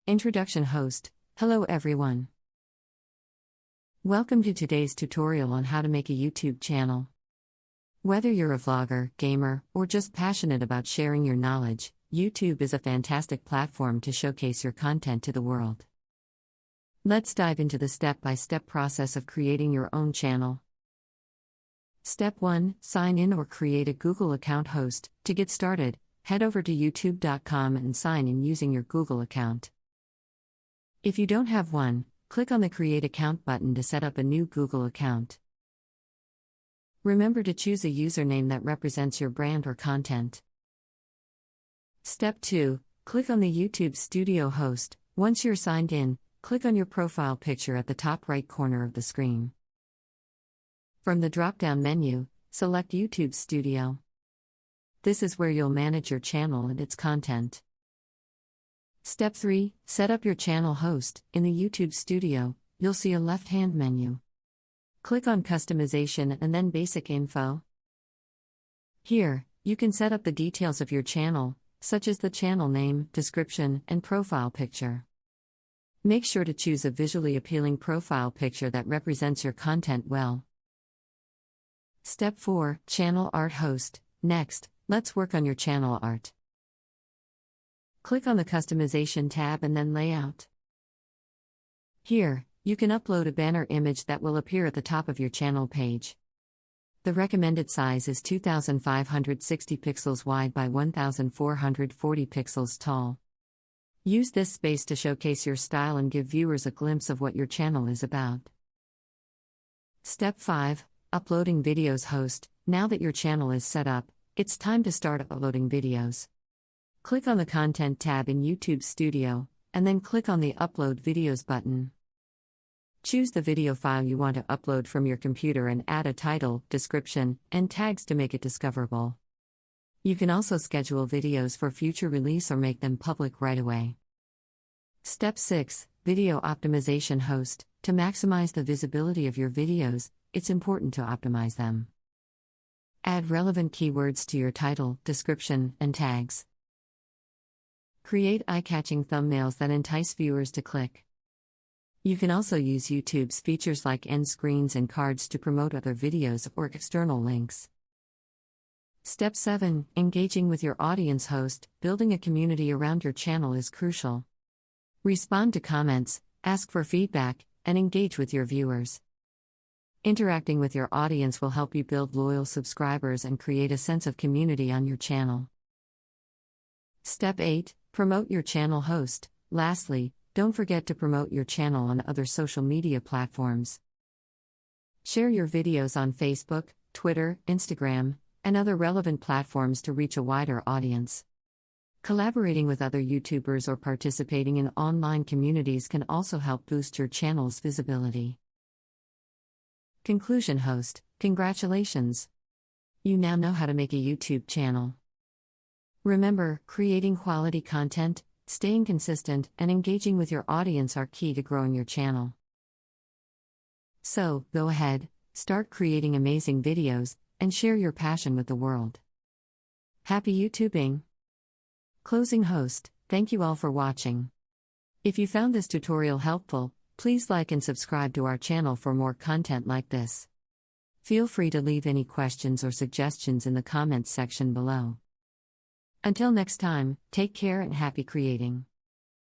Introduction host. Hello everyone. Welcome to today's tutorial on how to make a YouTube channel. Whether you're a vlogger, gamer, or just passionate about sharing your knowledge, YouTube is a fantastic platform to showcase your content to the world. Let's dive into the step-by-step process of creating your own channel. Step 1. Sign in or create a Google account host. To get started, head over to youtube.com and sign in using your Google account. If you don't have one, click on the Create Account button to set up a new Google account. Remember to choose a username that represents your brand or content. Step 2. Click on the YouTube Studio host. Once you're signed in, click on your profile picture at the top right corner of the screen. From the drop-down menu, select YouTube Studio. This is where you'll manage your channel and its content. Step 3. Set up your channel host. In the YouTube Studio, you'll see a left-hand menu. Click on Customization and then Basic Info. Here, you can set up the details of your channel, such as the channel name, description, and profile picture. Make sure to choose a visually appealing profile picture that represents your content well. Step 4. Channel Art Host. Next, let's work on your channel art. Click on the Customization tab and then Layout. Here, you can upload a banner image that will appear at the top of your channel page. The recommended size is 2560 pixels wide by 1440 pixels tall. Use this space to showcase your style and give viewers a glimpse of what your channel is about. Step 5. Uploading Videos Host. Now that your channel is set up, it's time to start uploading videos. Click on the Content tab in YouTube Studio, and then click on the Upload Videos button. Choose the video file you want to upload from your computer and add a title, description, and tags to make it discoverable. You can also schedule videos for future release or make them public right away. Step 6. Video Optimization Host. To maximize the visibility of your videos, it's important to optimize them. Add relevant keywords to your title, description, and tags. Create eye-catching thumbnails that entice viewers to click. You can also use YouTube's features like end screens and cards to promote other videos or external links. Step 7. Engaging with your audience host. Building a community around your channel is crucial. Respond to comments, ask for feedback, and engage with your viewers. Interacting with your audience will help you build loyal subscribers and create a sense of community on your channel. Step 8. Promote your channel host. Lastly, don't forget to promote your channel on other social media platforms. Share your videos on Facebook, Twitter, Instagram, and other relevant platforms to reach a wider audience. Collaborating with other YouTubers or participating in online communities can also help boost your channel's visibility. Conclusion host. Congratulations! You now know how to make a YouTube channel. Remember, creating quality content, staying consistent, and engaging with your audience are key to growing your channel. So, go ahead, start creating amazing videos, and share your passion with the world. Happy YouTubing! Closing host. Thank you all for watching. If you found this tutorial helpful, please like and subscribe to our channel for more content like this. Feel free to leave any questions or suggestions in the comments section below. Until next time, take care and happy creating.